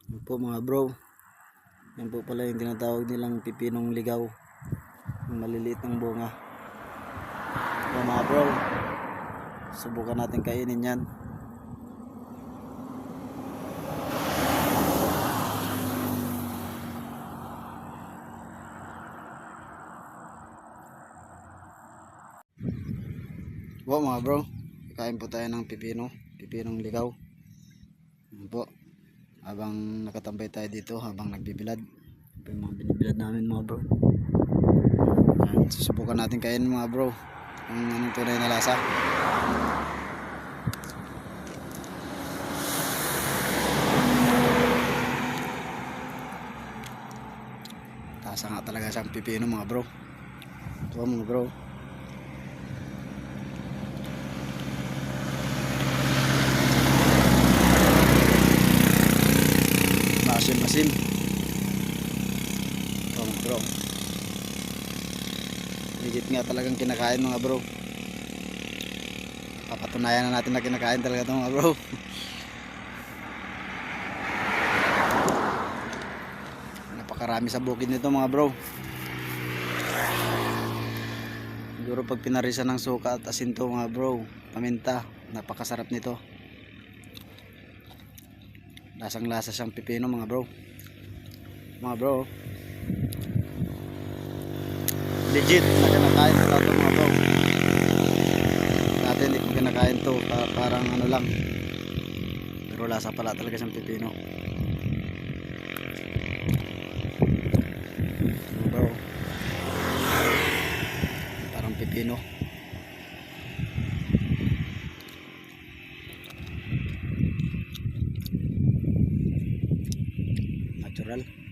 Yan po mga bro. Yan po pala yung tinatawag nilang pipinong ligaw. Yung maliliit ng bunga. So mga bro, subukan natin kainin yan. Po mga bro, kain po tayo ng pipinong ligaw. Yan po. Habang nakatambay tayo dito, habang nagbibilad. Ito yung mga binibilad namin mga bro. Yan, susubukan natin kainin mga bro kung anong tunay na lasa. Lasa nga talaga siyang pipino mga bro. Ito mga bro. Masim. Ito mga bro. Legit nga talagang kinakain mga bro. Papatunayan na natin na kinakain talaga ito mga bro. Napakarami sa bukid nito mga bro. Siguro pag pinarisan ng suka at asin to mga bro, paminta, napakasarap nito. Lasang lasa siyang pipino mga bro. Mga bro, legit na kinakain ito mga bro. Dati hindi ko kinakain to, parang ano lang, pero lasa pala talaga siyang pipino mga bro. Parang pipino natural.